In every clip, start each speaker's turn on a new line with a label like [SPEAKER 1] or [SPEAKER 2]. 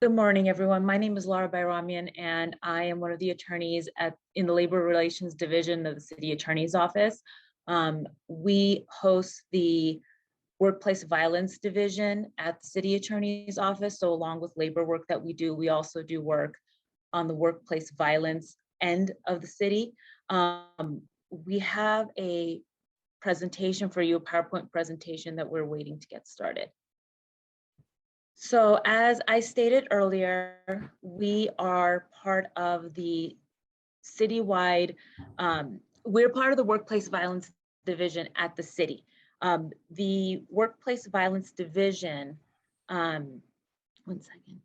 [SPEAKER 1] Good morning, everyone. My name is Laura Bayramian, and I am one of the attorneys in the Labor Relations Division of the City Attorney's Office. We host the Workplace Violence Division at the City Attorney's Office. So along with labor work that we do, we also do work on the workplace violence end of the city. We have a presentation for you, a PowerPoint presentation that we're waiting to get started. So as I stated earlier, we are part of the citywide, we're part of the Workplace Violence Division at the city. The Workplace Violence Division, one second.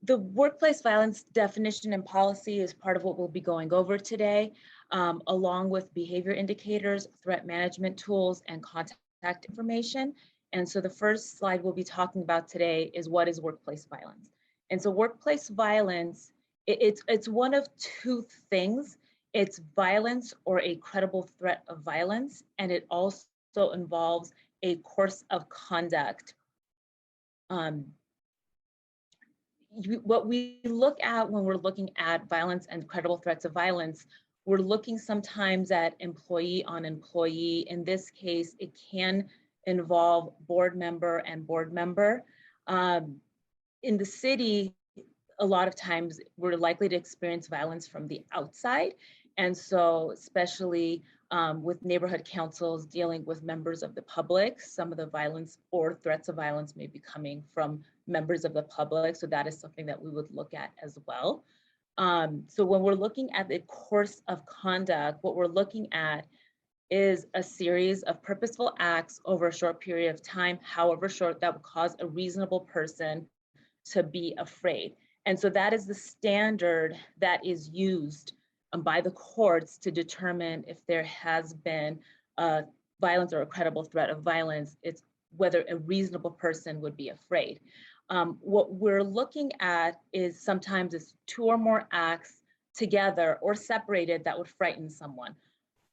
[SPEAKER 1] The workplace violence definition and policy is part of what we'll be going over today, along with behavior indicators, threat management tools, and contact information. And so the first slide we'll be talking about today is what is workplace violence. And so workplace violence, it's one of two things. It's violence or a credible threat of violence, and it also involves a course of conduct. What we look at when we're looking at violence and credible threats of violence, we're looking sometimes at employee on employee. In this case, it can involve board member and board member. In the city, a lot of times we're likely to experience violence from the outside. And so especially with neighborhood councils dealing with members of the public, some of the violence or threats of violence may be coming from members of the public. So that is something that we would look at as well. So when we're looking at the course of conduct, what we're looking at is a series of purposeful acts over a short period of time, however short, that would cause a reasonable person to be afraid. And so that is the standard that is used by the courts to determine if there has been violence or a credible threat of violence. It's whether a reasonable person would be afraid. What we're looking at is sometimes it's two or more acts together or separated that would frighten someone.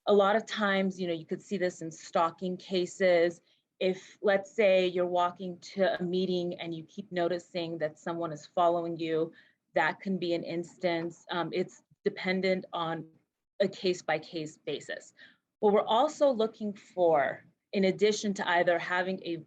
[SPEAKER 1] A lot of times, you could see this in stalking cases. If, let's say, you're walking to a meeting and you keep noticing that someone is following you, that can be an instance. It's dependent on a case-by-case basis. What we're also looking for, in addition to either having a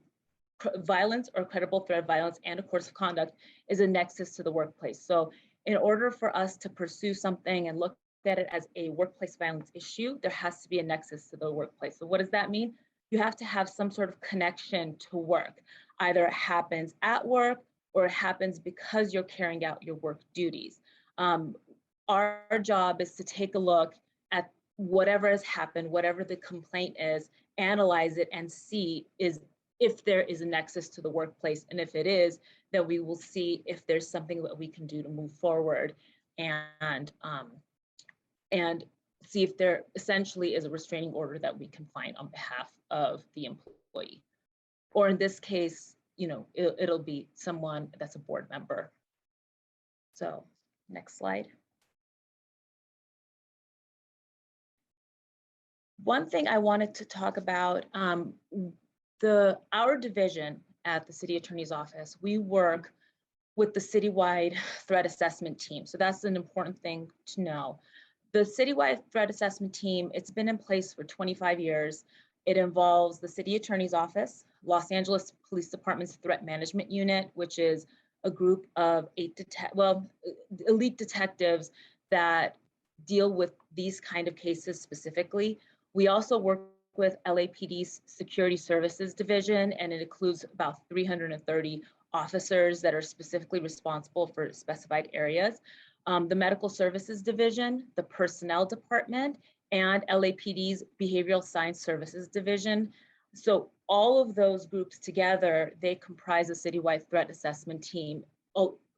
[SPEAKER 1] violence or credible threat of violence and a course of conduct, is a nexus to the workplace. So in order for us to pursue something and look at it as a workplace violence issue, there has to be a nexus to the workplace. So what does that mean? You have to have some sort of connection to work. Either it happens at work or it happens because you're carrying out your work duties. Our job is to take a look at whatever has happened, whatever the complaint is, analyze it and see if there is a nexus to the workplace. And if it is, then we will see if there's something that we can do to move forward and see if there essentially is a restraining order that we can find on behalf of the employee. Or in this case, it'll be someone that's a board member. So next slide. One thing I wanted to talk about, our division at the City Attorney's Office, we work with the citywide threat assessment team. So that's an important thing to know. The citywide threat assessment team, it's been in place for 25 years. It involves the City Attorney's Office, Los Angeles Police Department's Threat Management Unit, which is a group of elite detectives that deal with these kind of cases specifically. We also work with LAPD's Security Services Division, and it includes about 330 officers that are specifically responsible for specified areas. The Medical Services Division, the Personnel Department, and LAPD's Behavioral Science Services Division. So all of those groups together, they comprise a citywide threat assessment team.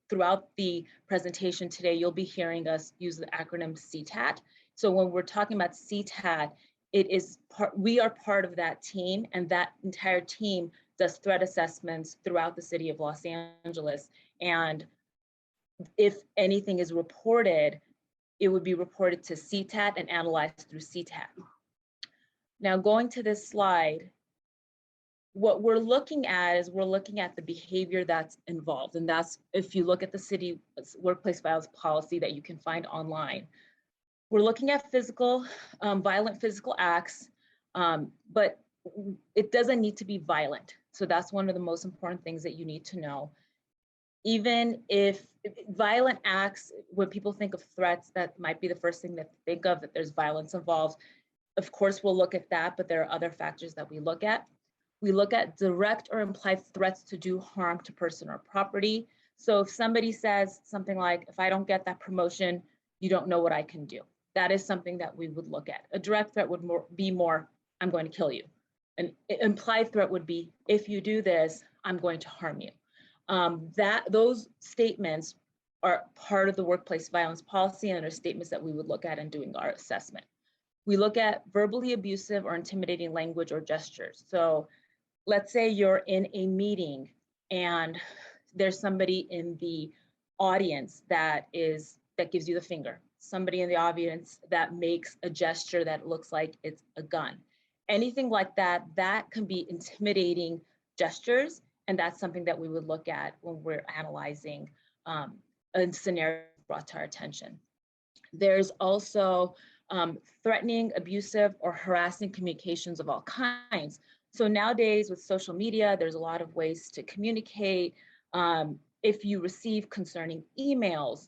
[SPEAKER 1] Throughout the presentation today, you'll be hearing us use the acronym CTAC. So when we're talking about CTAC, we are part of that team, and that entire team does threat assessments throughout the city of Los Angeles. And if anything is reported, it would be reported to CTAC and analyzed through CTAC. Now, going to this slide, what we're looking at is we're looking at the behavior that's involved. And that's, if you look at the city workplace violence policy that you can find online, we're looking at physical, violent physical acts, but it doesn't need to be violent. So that's one of the most important things that you need to know. Even if violent acts, when people think of threats, that might be the first thing that they think of, that there's violence involved. Of course, we'll look at that, but there are other factors that we look at. We look at direct or implied threats to do harm to person or property. So if somebody says something like, if I don't get that promotion, you don't know what I can do. That is something that we would look at. A direct threat would be more, I'm going to kill you. An implied threat would be, if you do this, I'm going to harm you. Those statements are part of the workplace violence policy and are statements that we would look at in doing our assessment. We look at verbally abusive or intimidating language or gestures. So let's say you're in a meeting and there's somebody in the audience that gives you the finger, somebody in the audience that makes a gesture that looks like it's a gun. Anything like that, that can be intimidating gestures, and that's something that we would look at when we're analyzing a scenario brought to our attention. There's also threatening, abusive, or harassing communications of all kinds. So nowadays with social media, there's a lot of ways to communicate. If you receive concerning emails,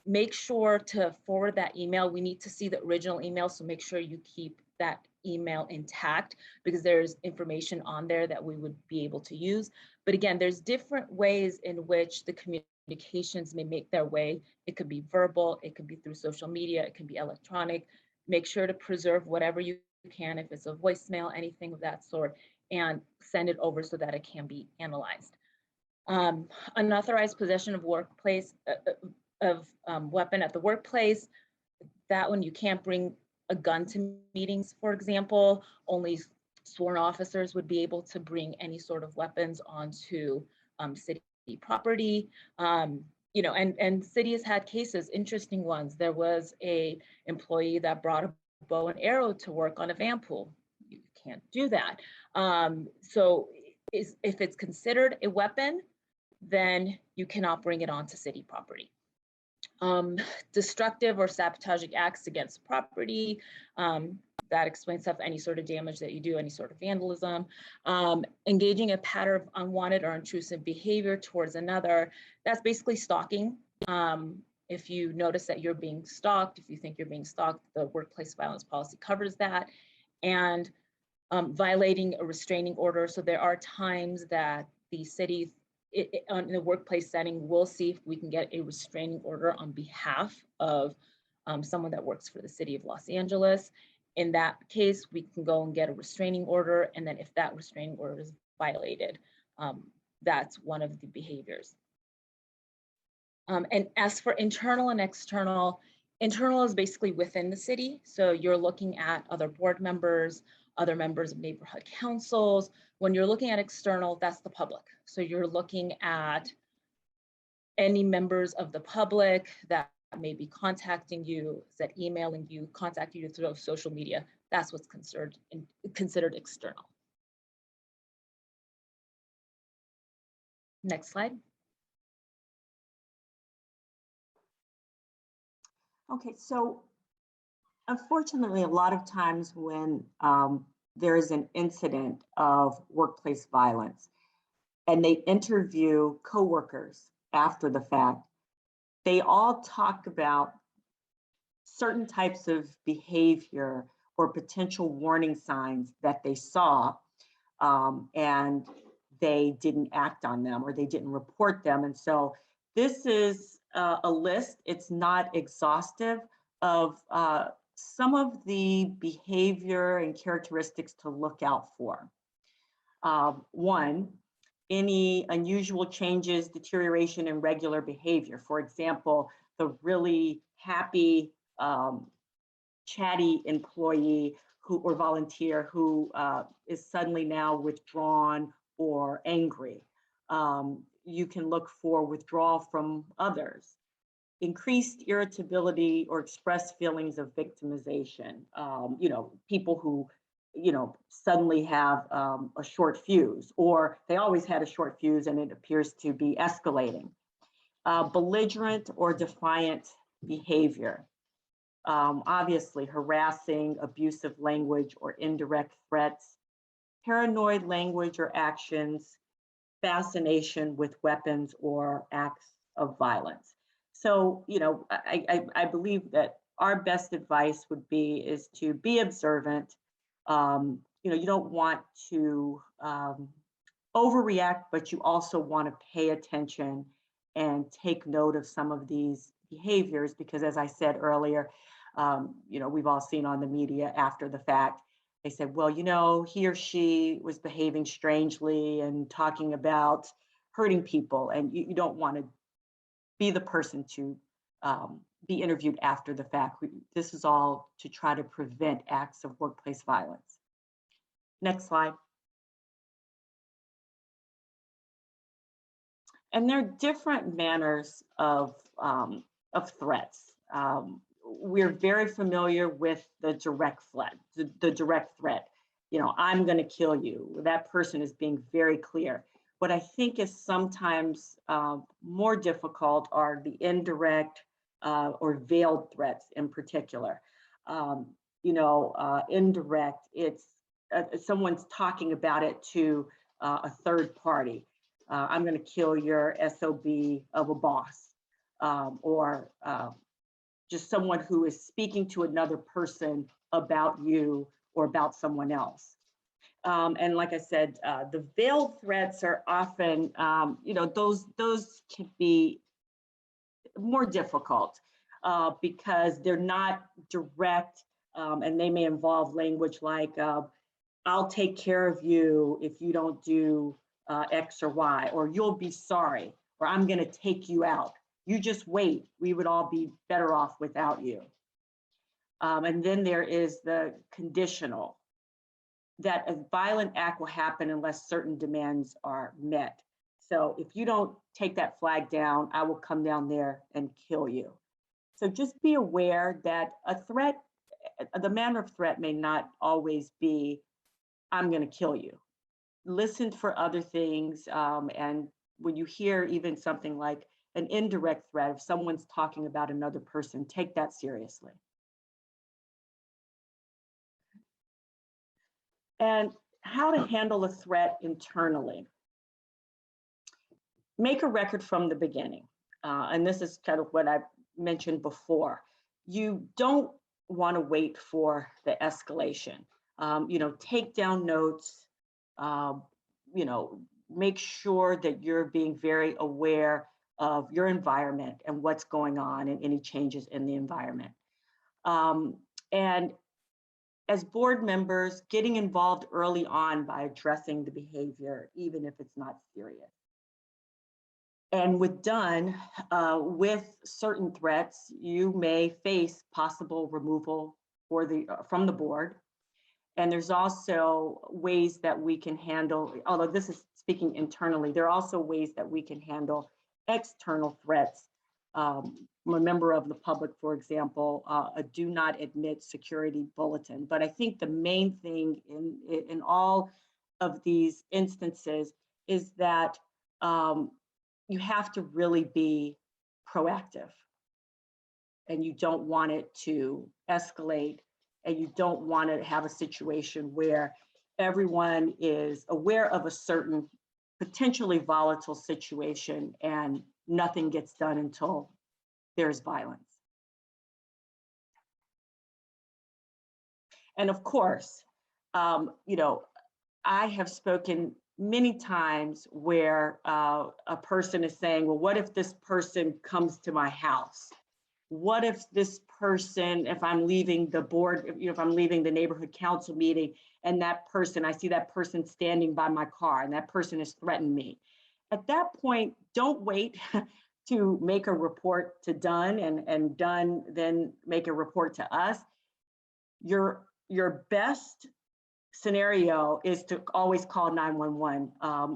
[SPEAKER 1] make sure to forward that email. We need to see the original email, so make sure you keep that email intact, because there's information on there that we would be able to use. But again, there's different ways in which the communications may make their way. It could be verbal, it could be through social media, it can be electronic. Make sure to preserve whatever you can, if it's a voicemail, anything of that sort, and send it over so that it can be analyzed. Unauthorized possession of workplace weapon at the workplace. That one, you can't bring a gun to meetings, for example. Only sworn officers would be able to bring any sort of weapons onto city property. You know, and city has had cases, interesting ones. There was a employee that brought a bow and arrow to work on a van pool. You can't do that. So if it's considered a weapon, then you cannot bring it onto city property. Destructive or sabotaging acts against property, that explains stuff, any sort of damage that you do, any sort of vandalism. Engaging a pattern of unwanted or intrusive behavior towards another, that's basically stalking. If you notice that you're being stalked, if you think you're being stalked, the workplace violence policy covers that. And violating a restraining order. So there are times that the city, in the workplace setting, we'll see if we can get a restraining order on behalf of someone that works for the city of Los Angeles. In that case, we can go and get a restraining order. And then if that restraining order is violated, that's one of the behaviors. And as for internal and external, internal is basically within the city. So you're looking at other board members, other members of neighborhood councils. When you're looking at external, that's the public. So you're looking at any members of the public that may be contacting you, that emailing you, contacting you through social media. That's what's considered external. Next slide.
[SPEAKER 2] Okay, so unfortunately, a lot of times when there is an incident of workplace violence and they interview coworkers after the fact, they all talk about certain types of behavior or potential warning signs that they saw, and they didn't act on them or they didn't report them. And so this is a list, it's not exhaustive, of some of the behavior and characteristics to look out for. One, any unusual changes, deterioration in regular behavior. For example, the really happy, chatty employee or volunteer who is suddenly now withdrawn or angry. You can look for withdrawal from others. Increased irritability or expressed feelings of victimization. You know, people who suddenly have a short fuse, or they always had a short fuse and it appears to be escalating. Belligerent or defiant behavior. Obviously, harassing, abusive language, or indirect threats. Paranoid language or actions. Fascination with weapons or acts of violence. So, I believe that our best advice would be is to be observant. You don't want to overreact, but you also want to pay attention and take note of some of these behaviors because, as I said earlier, we've all seen on the media after the fact. They said, well, he or she was behaving strangely and talking about hurting people, and you don't want to be the person to be interviewed after the fact. This is all to try to prevent acts of workplace violence. Next slide. And there are different manners of threats. We're very familiar with the direct threat, the direct threat. I'm going to kill you. That person is being very clear. What I think is sometimes more difficult are the indirect or veiled threats in particular. Indirect, it's someone's talking about it to a third party. I'm going to kill your SOB of a boss, or just someone who is speaking to another person about you or about someone else. And like I said, the veiled threats are often, those can be more difficult because they're not direct, and they may involve language like, I'll take care of you if you don't do X or Y, or you'll be sorry, or I'm going to take you out. You just wait. We would all be better off without you. And then there is the conditional, that a violent act will happen unless certain demands are met. So if you don't take that flag down, I will come down there and kill you. So just be aware that a threat, the manner of threat may not always be, I'm going to kill you. Listen for other things. And when you hear even something like an indirect threat, if someone's talking about another person, take that seriously. And how to handle a threat internally. Make a record from the beginning. And this is kind of what I mentioned before. You don't want to wait for the escalation. Take down notes, make sure that you're being very aware of your environment and what's going on and any changes in the environment. And as board members, getting involved early on by addressing the behavior, even if it's not serious. And with certain threats, you may face possible removal from the board. And there's also ways that we can handle, although this is speaking internally, there are also ways that we can handle external threats. A member of the public, for example, a do not admit security bulletin. But I think the main thing in all of these instances is that you have to really be proactive, and you don't want it to escalate, and you don't want to have a situation where everyone is aware of a certain potentially volatile situation and nothing gets done until there's violence. And of course, I have spoken many times where a person is saying, well, what if this person comes to my house? What if this person, if I'm leaving the board, if I'm leaving the neighborhood council meeting and I see that person standing by my car and that person has threatened me. At that point, don't wait to make a report to Dunn and Dunn then make a report to us. Your best scenario is to always call 911.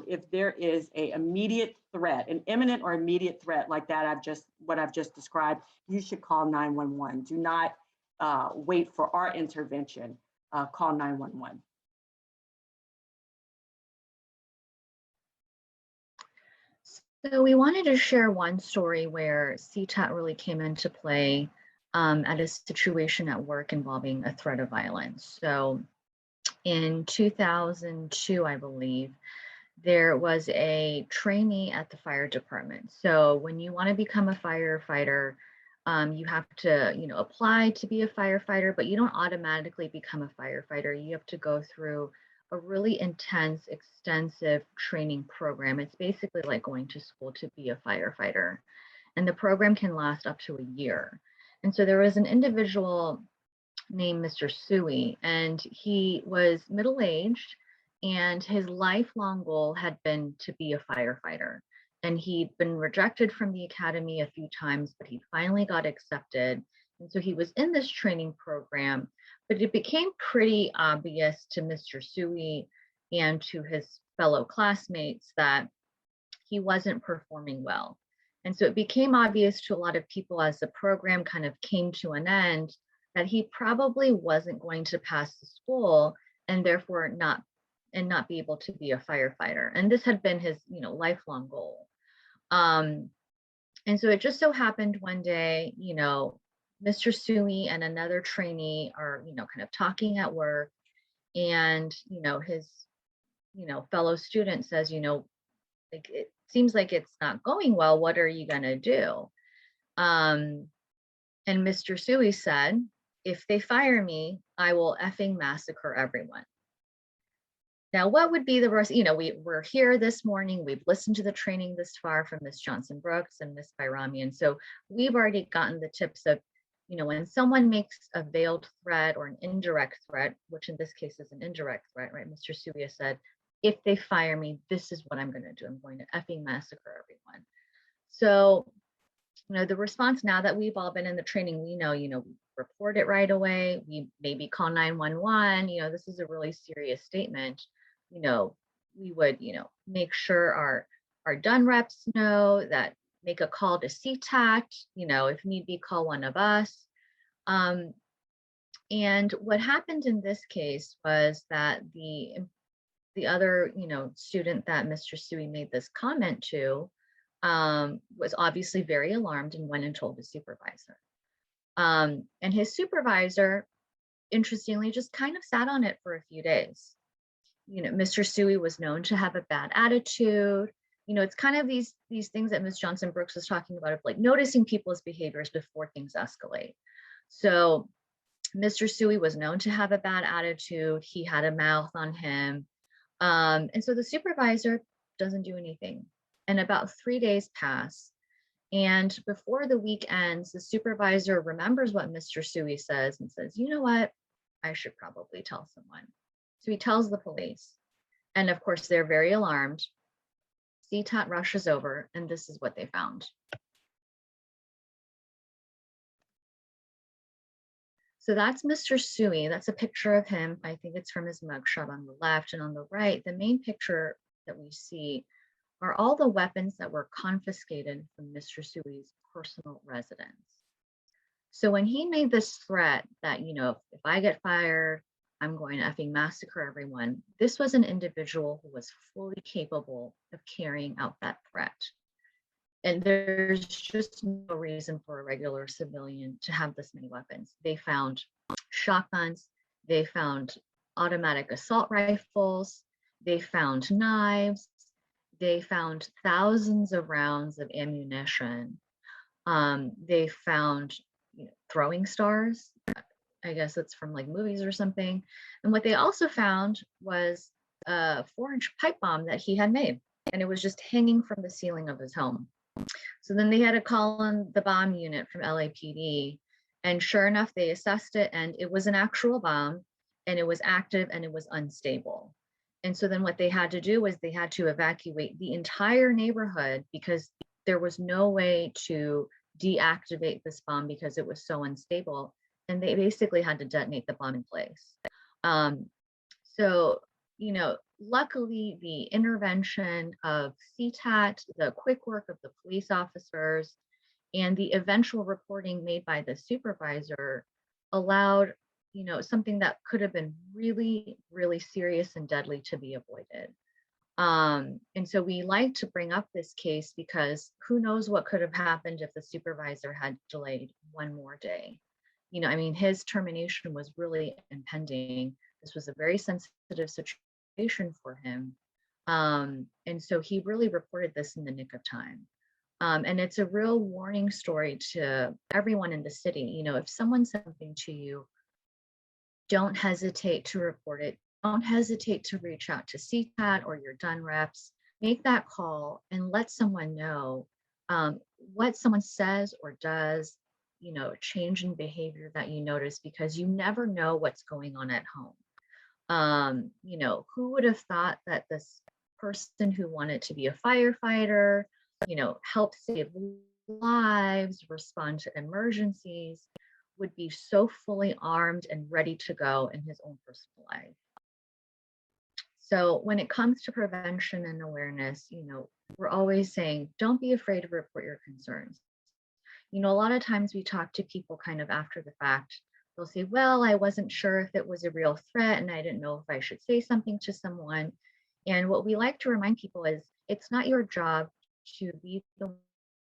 [SPEAKER 2] If there is an immediate threat, an imminent or immediate threat like that, what I've just described, you should call 911. Do not wait for our intervention. Call 911.
[SPEAKER 3] So we wanted to share one story where CTAT really came into play at a situation at work involving a threat of violence. So in 2002, I believe, there was a trainee at the fire department. So when you want to become a firefighter, you have to, apply to be a firefighter, but you don't automatically become a firefighter. You have to go through a really intense, extensive training program. It's basically like going to school to be a firefighter. And the program can last up to a year. And so there was an individual named Mr. Suey, and he was middle aged, and his lifelong goal had been to be a firefighter. And he'd been rejected from the academy a few times, but he finally got accepted. And so he was in this training program, but it became pretty obvious to Mr. Suey and to his fellow classmates that he wasn't performing well. And so it became obvious to a lot of people as the program kind of came to an end that he probably wasn't going to pass the school and therefore not be able to be a firefighter. And this had been his, lifelong goal. And so it just so happened one day, Mr. Suey and another trainee are, kind of talking at work, and, his, fellow student says, like, it seems like it's not going well. What are you going to do? And Mr. Suey said, if they fire me, I will effing massacre everyone. Now, what would be the rest? We're here this morning. We've listened to the training this far from Miss Johnson Brooks and Miss Bayramian. So we've already gotten the tips of, when someone makes a veiled threat or an indirect threat, which in this case is an indirect threat, right? Mr. Suey said, if they fire me, this is what I'm going to do. I'm going to effing massacre everyone. So, the response, now that we've all been in the training, we report it right away. We maybe call 911. This is a really serious statement. We would, make sure our done reps know that, make a call to CTAC, if need be, call one of us. And what happened in this case was that the other, student that Mr. Suey made this comment to was obviously very alarmed and went and told his supervisor. And his supervisor, interestingly, just kind of sat on it for a few days. Mr. Suey was known to have a bad attitude. It's kind of these things that Ms. Johnson Brooks was talking about, of like noticing people's behaviors before things escalate. So Mr. Suey was known to have a bad attitude. He had a mouth on him. And so the supervisor doesn't do anything. And about 3 days pass. And before the week ends, the supervisor remembers what Mr. Suey says and says, you know what? I should probably tell someone. So he tells the police. And of course, they're very alarmed. CTAT rushes over, and this is what they found. So that's Mr. Suey. That's a picture of him. I think it's from his mugshot on the left. And on the right, the main picture that we see are all the weapons that were confiscated from Mr. Suey's personal residence. So when he made this threat that, if I get fired, I'm going to effing massacre everyone, this was an individual who was fully capable of carrying out that threat. And there's just no reason for a regular civilian to have this many weapons. They found shotguns, they found automatic assault rifles, they found knives, they found thousands of rounds of ammunition. They found throwing stars. I guess it's from like movies or something. And what they also found was a 4-inch pipe bomb that he had made, and it was just hanging from the ceiling of his home. So then they had to call in the bomb unit from LAPD, and sure enough, they assessed it, and it was an actual bomb, and it was active, and it was unstable. And so then what they had to do was they had to evacuate the entire neighborhood because there was no way to deactivate this bomb because it was so unstable. And they basically had to detonate the bomb in place. So, luckily the intervention of CTAT, the quick work of the police officers, and the eventual reporting made by the supervisor allowed, something that could have been really, really serious and deadly to be avoided. And so we like to bring up this case because who knows what could have happened if the supervisor had delayed one more day. I mean, his termination was really impending. This was a very sensitive situation for him. And so he really reported this in the nick of time. And it's a real warning story to everyone in the city. If someone says something to you, don't hesitate to report it. Don't hesitate to reach out to CTAT or your DUN reps. Make that call and let someone know what someone says or does, change in behavior that you notice, because you never know what's going on at home. Who would have thought that this person who wanted to be a firefighter, help save lives, respond to emergencies, would be so fully armed and ready to go in his own personal life. So when it comes to prevention and awareness, we're always saying, don't be afraid to report your concerns. A lot of times we talk to people kind of after the fact. They'll say, well, I wasn't sure if it was a real threat and I didn't know if I should say something to someone. And what we like to remind people is it's not your job to be the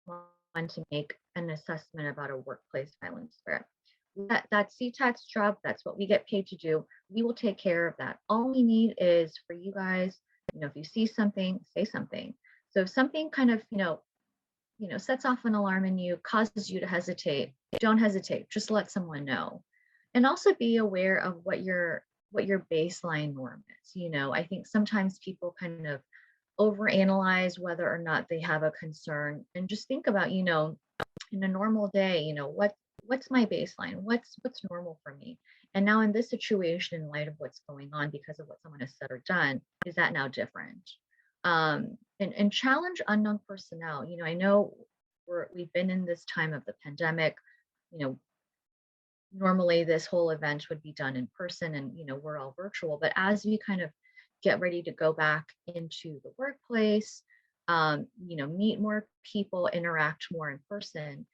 [SPEAKER 3] one to make an assessment about a workplace violence threat. That's CTAC's job. That's what we get paid to do. We will take care of that. All we need is for you guys, if you see something, say something. So if something kind of, sets off an alarm in you, causes you to hesitate, don't hesitate. Just let someone know. And also be aware of what your baseline norm is. I think sometimes people kind of overanalyze whether or not they have a concern, and just think about, in a normal day, what's my baseline? What's normal for me? And now in this situation, in light of what's going on because of what someone has said or done, is that now different? And challenge unknown personnel. I know we've been in this time of the pandemic. Normally this whole event would be done in person, and we're all virtual. But as we kind of get ready to go back into the workplace, meet more people, interact more in person,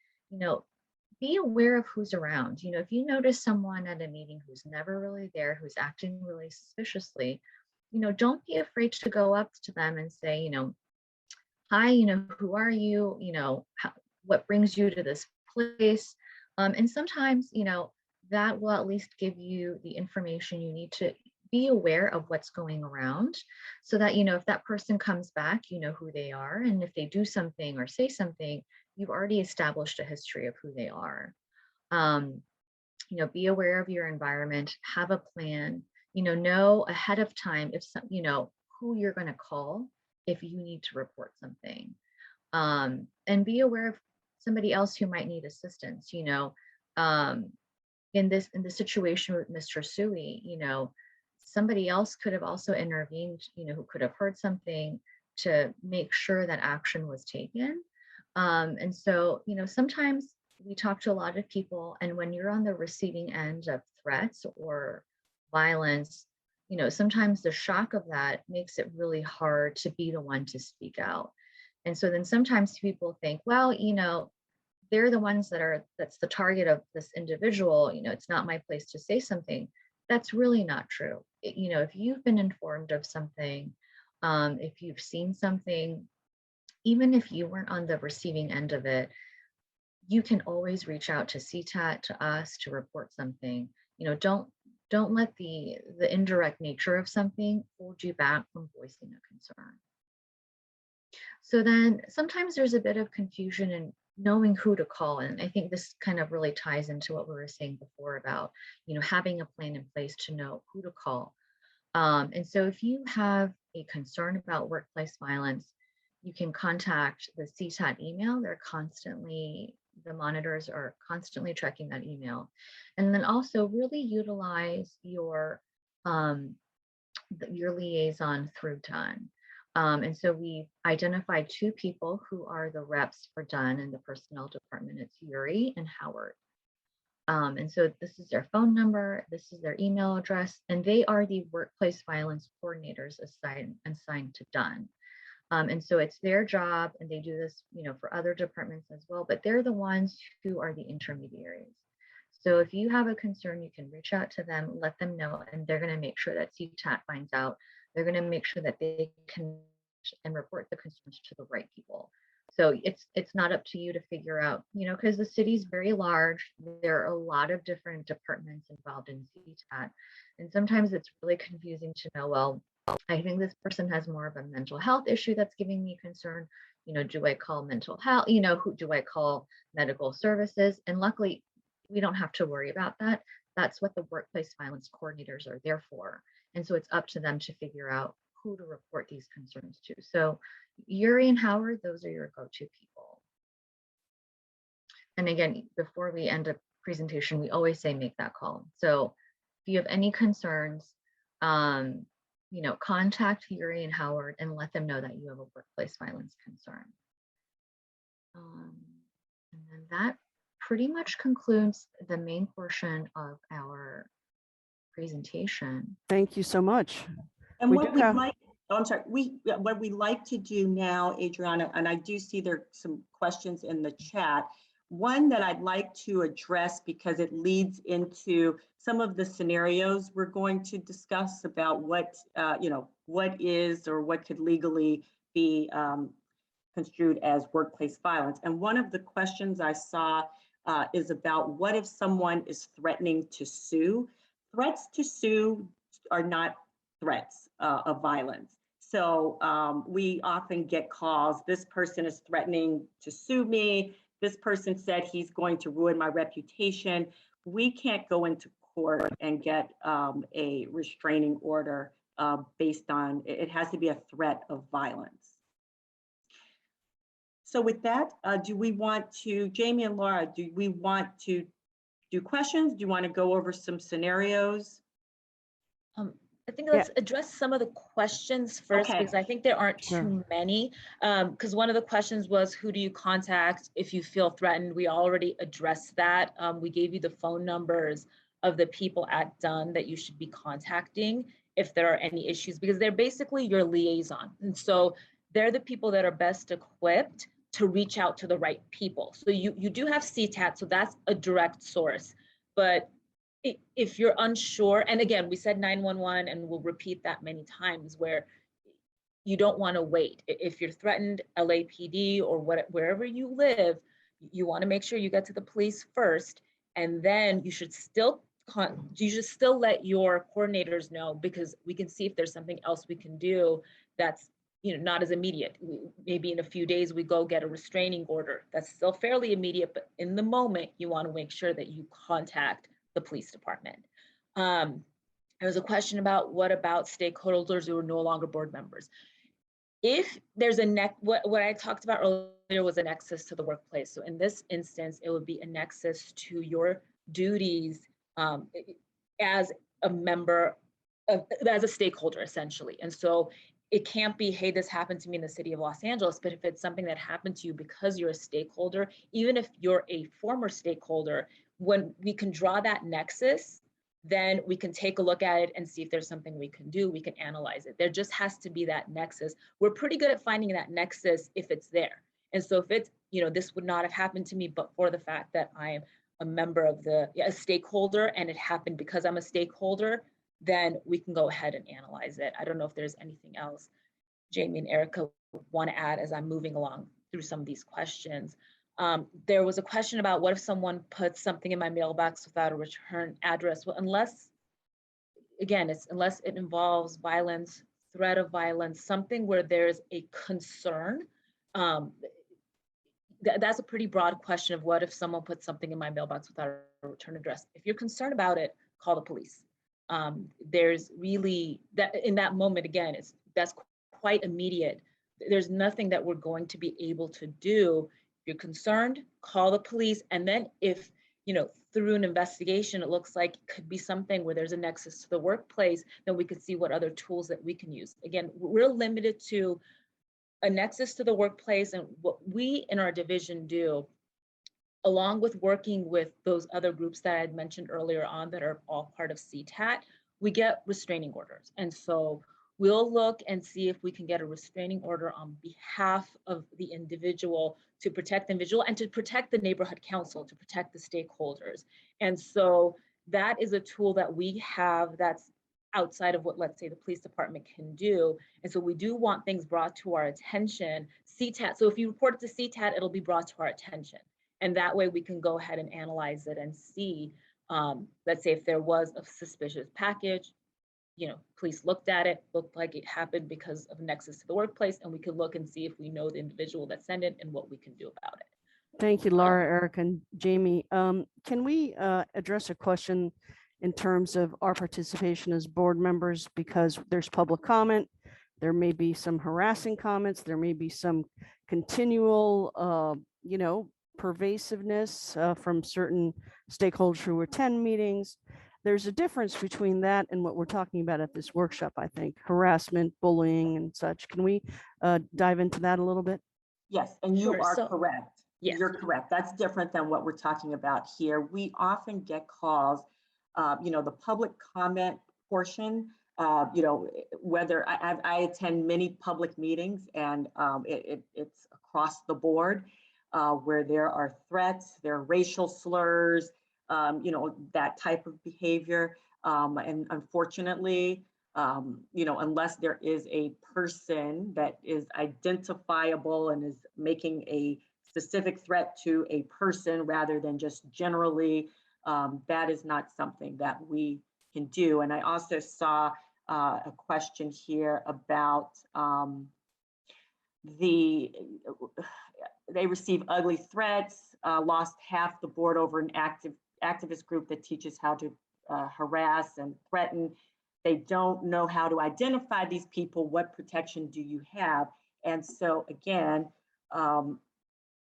[SPEAKER 3] be aware of who's around. If you notice someone at a meeting who's never really there, who's acting really suspiciously, don't be afraid to go up to them and say, hi, who are you? What brings you to this place? And sometimes, that will at least give you the information you need to be aware of what's going around, so that, if that person comes back, you know who they are. And if they do something or say something, you've already established a history of who they are. Be aware of your environment, have a plan, know ahead of time if some, who you're going to call if you need to report something. And be aware of somebody else who might need assistance. In the situation with Mr. Sui, somebody else could have also intervened, who could have heard something to make sure that action was taken. And so, sometimes we talk to a lot of people, and when you're on the receiving end of threats or violence, sometimes the shock of that makes it really hard to be the one to speak out. And so then sometimes people think, well, they're the ones that's the target of this individual, it's not my place to say something. That's really not true. If you've been informed of something, if you've seen something, even if you weren't on the receiving end of it, you can always reach out to CTAT, to us, to report something. Don't let the indirect nature of something hold you back from voicing a concern. So then sometimes there's a bit of confusion in knowing who to call. And I think this kind of really ties into what we were saying before about, having a plan in place to know who to call. And so if you have a concern about workplace violence, you can contact the CTAT email. The monitors are constantly checking that email. And then also really utilize your liaison through DUN. And so we've identified 2 people who are the reps for DUN in the personnel department. It's Yuri and Howard. And so this is their phone number, this is their email address, and they are the workplace violence coordinators assigned to DUN. And so it's their job, and they do this, for other departments as well, but they're the ones who are the intermediaries. So if you have a concern, you can reach out to them, let them know, and they're going to make sure that CTAT finds out They're going to make sure that they can and report the concerns to the right people. So it's not up to you to figure out, because the city's very large. There are a lot of different departments involved in CTAC. And sometimes it's really confusing to know, well, I think this person has more of a mental health issue that's giving me concern. Do I call mental health? Who do I call medical services? And luckily, we don't have to worry about that. That's what the workplace violence coordinators are there for. And so it's up to them to figure out who to report these concerns to. So Yuri and Howard, those are your go-to people. And again, before we end a presentation, we always say make that call. So if you have any concerns, contact Yuri and Howard and let them know that you have a workplace violence concern. And then that pretty much concludes the main portion of our presentation.
[SPEAKER 4] Thank you so much.
[SPEAKER 2] And what we like, I'm sorry, what we like to do now, Adriana, and I do see there are some questions in the chat. One that I'd like to address because it leads into some of the scenarios we're going to discuss about what is or what could legally be construed as workplace violence. And one of the questions I saw is about what if someone is threatening to sue? Threats to sue are not threats of violence. So we often get calls, this person is threatening to sue me. This person said he's going to ruin my reputation. We can't go into court and get a restraining order based on, it has to be a threat of violence. So with that, do we want to, Jamie and Laura, do we want to do questions? Do you want to go over some scenarios?
[SPEAKER 1] I think let's address some of the questions first, because I think there aren't too many. Because one of the questions was, who do you contact if you feel threatened? We already addressed that. We gave you the phone numbers of the people at Dunn that you should be contacting if there are any issues, because they're basically your liaison. And so they're the people that are best equipped to reach out to the right people. So you do have CTAC, so that's a direct source. But if you're unsure, and again, we said 911, and we'll repeat that many times, where you don't want to wait. If you're threatened, LAPD or wherever you live, you want to make sure you get to the police first, and then you should still let your coordinators know, because we can see if there's something else we can do that's not as immediate. Maybe in a few days we go get a restraining order. That's still fairly immediate, but in the moment you want to make sure that you contact the police department. There was a question about what about stakeholders who are no longer board members. If there's what I talked about earlier was a nexus to the workplace. So in this instance, it would be a nexus to your duties as a member as a stakeholder, essentially. And so it can't be, hey, this happened to me in the city of Los Angeles, but if it's something that happened to you because you're a stakeholder, even if you're a former stakeholder, when we can draw that nexus, then we can take a look at it and see if there's something we can do, we can analyze it. There just has to be that nexus. We're pretty good at finding that nexus if it's there. And so if it's, this would not have happened to me, but for the fact that I am a member of a stakeholder and it happened because I'm a stakeholder, then we can go ahead and analyze it. I don't know if there's anything else Jamie and Erica want to add as I'm moving along through some of these questions. There was a question about what if someone puts something in my mailbox without a return address? Well, unless it involves violence, threat of violence, something where there's a concern. That's a pretty broad question of what if someone puts something in my mailbox without a return address. If you're concerned about it, call the police. There's really that in that moment, again, that's quite immediate. There's nothing that we're going to be able to do. If you're concerned, call the police. And then if, through an investigation, it looks like it could be something where there's a nexus to the workplace, then we could see what other tools that we can use. Again, we're limited to a nexus to the workplace, and what we in our division do, along with working with those other groups that I had mentioned earlier on that are all part of CTAC, we get restraining orders. And so we'll look and see if we can get a restraining order on behalf of the individual to protect the individual and to protect the neighborhood council, to protect the stakeholders. And so that is a tool that we have that's outside of what, let's say, the police department can do. And so we do want things brought to our attention. CTAT, so if you report it to CTAT, it'll be brought to our attention. And that way we can go ahead and analyze it and see, let's say if there was a suspicious package, police looked at it, looked like it happened because of nexus to the workplace, and we could look and see if we know the individual that sent it and what we can do about it.
[SPEAKER 4] Thank you, Laura, Eric, and Jamie. Can we address a question in terms of our participation as board members? Because there's public comment, there may be some harassing comments, there may be some continual, pervasiveness from certain stakeholders who attend meetings. There's a difference between that and what we're talking about at this workshop, I think, harassment, bullying, and such. Can we dive into that a little bit?
[SPEAKER 2] Yes, and you
[SPEAKER 1] Sure,
[SPEAKER 2] are
[SPEAKER 1] so-
[SPEAKER 2] correct.
[SPEAKER 1] Yes.
[SPEAKER 2] You're correct. That's different than what we're talking about here. We often get calls, the public comment portion, whether I attend many public meetings, and it's across the board where there are threats, there are racial slurs, that type of behavior. And unfortunately, unless there is a person that is identifiable and is making a specific threat to a person rather than just generally, that is not something that we can do. And I also saw a question here about they receive ugly threats, lost half the board over an activist group that teaches how to harass and threaten. They don't know how to identify these people. What protection do you have? And so again,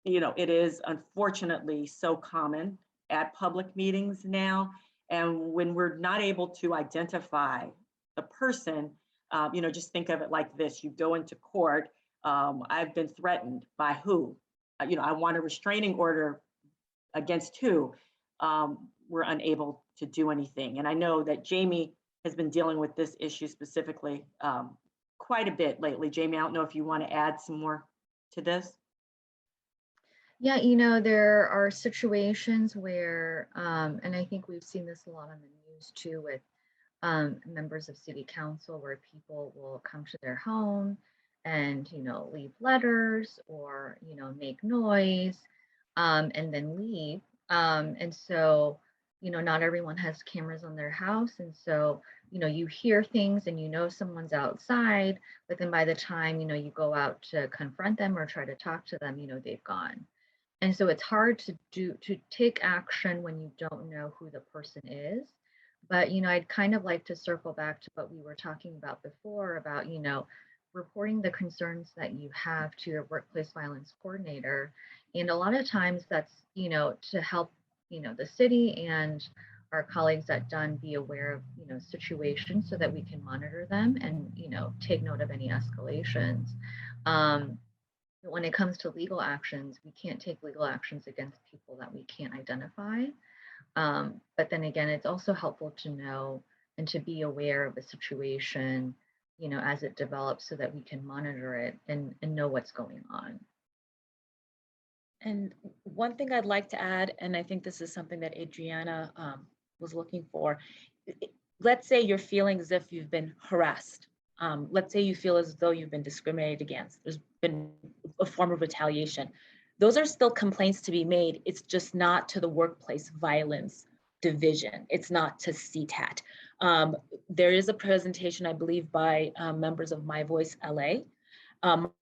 [SPEAKER 2] it is unfortunately so common at public meetings now. And when we're not able to identify the person, just think of it like this. You go into court, I've been threatened by who? I want a restraining order against who? We're unable to do anything. And I know that Jamie has been dealing with this issue specifically quite a bit lately. Jamie, I don't know if you want to add some more to this.
[SPEAKER 3] Yeah, there are situations where, and I think we've seen this a lot on the news too, with members of city council, where people will come to their home and, leave letters or, make noise and then leave. And so, not everyone has cameras on their house. And so, you hear things and someone's outside, but then by the time, you go out to confront them or try to talk to them, they've gone. And so it's hard to take action when you don't know who the person is. But, I'd kind of like to circle back to what we were talking about before about, reporting the concerns that you have to your workplace violence coordinator. And a lot of times that's, to help, the city and our colleagues at Dunn be aware of, situations so that we can monitor them and, take note of any escalations. But when it comes to legal actions, we can't take legal actions against people that we can't identify. But then again, it's also helpful to know and to be aware of a situation, as it develops so that we can monitor it and know what's going on.
[SPEAKER 1] And one thing I'd like to add, and I think this is something that Adriana was looking for, let's say you're feeling as if you've been harassed. Let's say you feel as though you've been discriminated against. There's been a form of retaliation. Those are still complaints to be made. It's just not to the workplace violence division. It's not to CTAT. There is a presentation, I believe, by members of My Voice LA.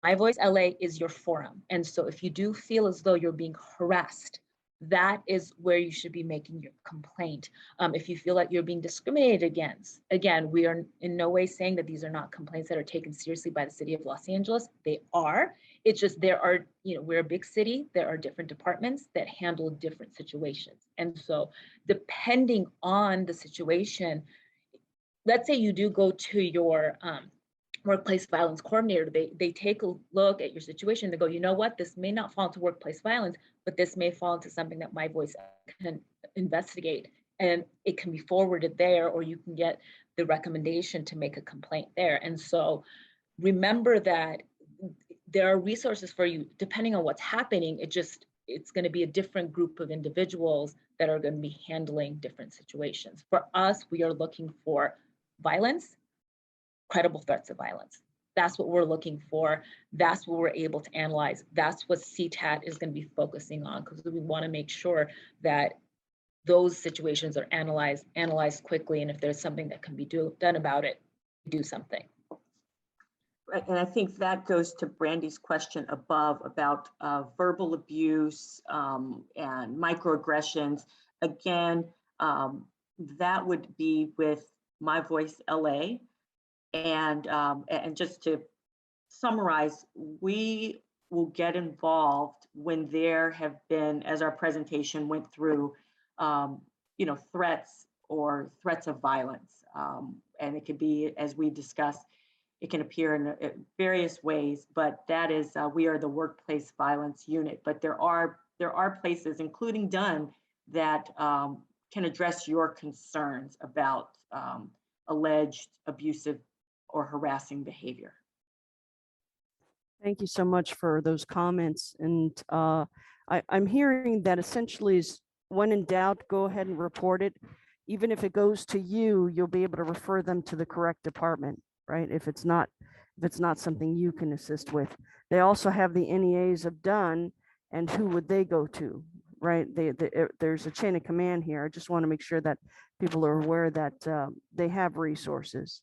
[SPEAKER 1] My Voice LA is your forum. And so if you do feel as though you're being harassed, that is where you should be making your complaint. If you feel like you're being discriminated against, again, we are in no way saying that these are not complaints that are taken seriously by the city of Los Angeles. They are. It's just there are, we're a big city. There are different departments that handle different situations. And so depending on the situation, let's say you do go to your workplace violence coordinator, they take a look at your situation. They go, you know what, this may not fall into workplace violence, but this may fall into something that My Voice can investigate, and it can be forwarded there, or you can get the recommendation to make a complaint there. And so remember that there are resources for you depending on what's happening. It's going to be a different group of individuals that are going to be handling different situations. For us, we are looking for violence, credible threats of violence. That's what we're looking for. That's what we're able to analyze. That's what CTAC is going to be focusing on, because we want to make sure that those situations are analyzed quickly, and if there's something that can be done about it, do something.
[SPEAKER 2] Right, and I think that goes to Brandy's question above about verbal abuse and microaggressions. Again, that would be with My Voice LA. And just to summarize, we will get involved when there have been, as our presentation went through, threats or threats of violence. And it could be, as we discussed, it can appear in various ways, but that is, we are the workplace violence unit. But there are places, including Dunn, that can address your concerns about alleged abusive or harassing behavior.
[SPEAKER 4] Thank you so much for those comments. And I'm hearing that essentially is, when in doubt, go ahead and report it. Even if it goes to you, you'll be able to refer them to the correct department, right? If it's not something you can assist with. They also have the NEAs of Dunn, and who would they go to, right? There's a chain of command here. I just want to make sure that people are aware that they have resources.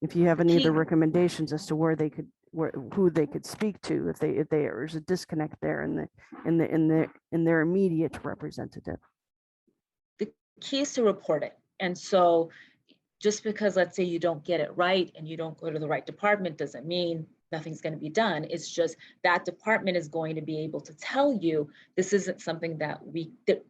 [SPEAKER 4] If you have any other recommendations as to who they could speak to, if there's a disconnect there in their immediate representative.
[SPEAKER 1] The key is to report it. And so just because, let's say, you don't get it right and you don't go to the right department doesn't mean nothing's going to be done. It's just that department is going to be able to tell you, this isn't something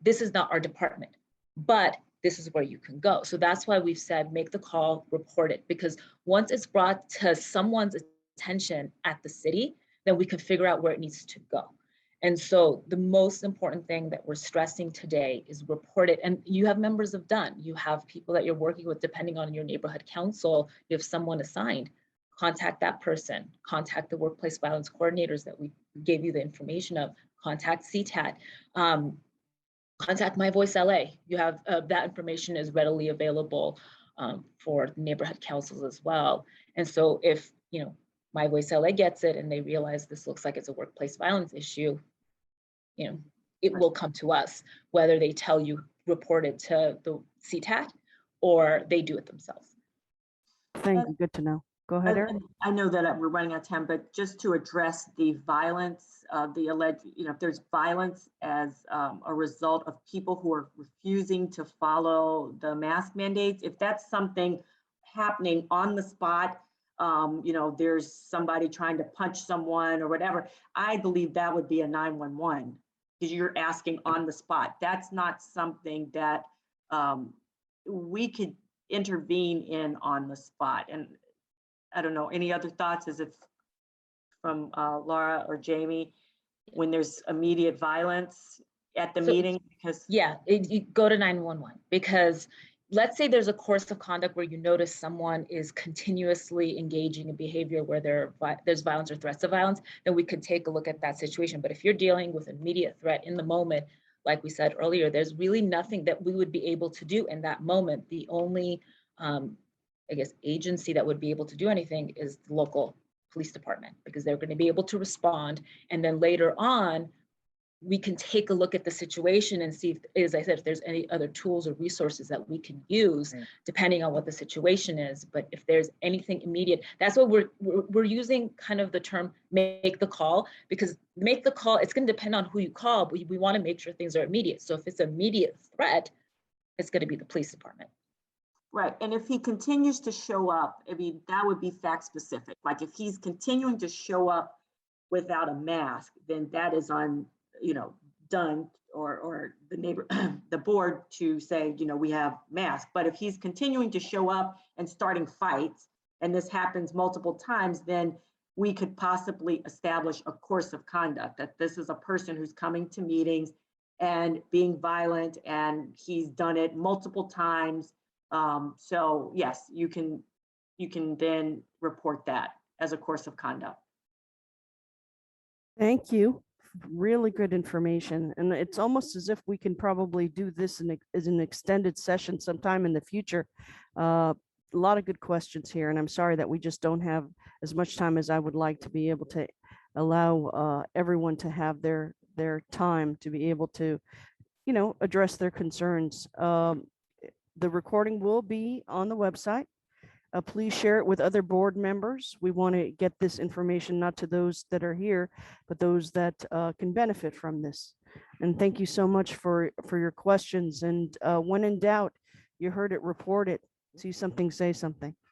[SPEAKER 1] this is not our department, but this is where you can go. So that's why we've said, make the call, report it, because once it's brought to someone's attention at the city, then we can figure out where it needs to go. And so the most important thing that we're stressing today is report it. And you have members of Dunn, you have people that you're working with, depending on your neighborhood council, you have someone assigned, contact that person, contact the workplace violence coordinators that we gave you the information of, contact CTAC, contact My Voice LA. You have that information is readily available for neighborhood councils as well. And so if, My Voice LA gets it and they realize this looks like it's a workplace violence issue, it will come to us, whether they tell you report it to the CTAC or they do it themselves.
[SPEAKER 4] Thank you. Good to know. Go ahead, Eric.
[SPEAKER 2] I know that we're running out of time, but just to address the violence, the alleged, if there's violence as a result of people who are refusing to follow the mask mandates, if that's something happening on the spot, there's somebody trying to punch someone or whatever, I believe that would be a 911, because you're asking on the spot. That's not something that we could intervene in on the spot. And I don't know, any other thoughts as if from Laura or Jamie, when there's immediate violence at the meeting? Because
[SPEAKER 1] you go to 911, because let's say there's a course of conduct where you notice someone is continuously engaging in behavior where there's violence or threats of violence, then we could take a look at that situation. But if you're dealing with immediate threat in the moment, like we said earlier, there's really nothing that we would be able to do in that moment. The only agency that would be able to do anything is the local police department, because they're going to be able to respond. And then later on, we can take a look at the situation and see, as I said, if there's any other tools or resources that we can use, depending on what the situation is. But if there's anything immediate, that's what we're using kind of the term make the call, because make the call, it's going to depend on who you call, but we want to make sure things are immediate. So if it's an immediate threat, it's going to be the police department.
[SPEAKER 2] Right, and if he continues to show up, that would be fact specific. Like if he's continuing to show up without a mask, then that is on, Dunn or the board to say, we have masks. But if he's continuing to show up and starting fights, and this happens multiple times, then we could possibly establish a course of conduct that this is a person who's coming to meetings and being violent, and he's done it multiple times. So yes, you can then report that as a course of conduct.
[SPEAKER 4] Thank you. Really good information. And it's almost as if we can probably do this as an extended session sometime in the future, lot of good questions here, and I'm sorry that we just don't have as much time as I would like to be able to allow everyone to have their time to be able to, address their concerns. The recording will be on the website. Please share it with other board members. We want to get this information not to those that are here, but those that can benefit from this. And thank you so much for your questions. And when in doubt, you heard it, report it. See something, say something.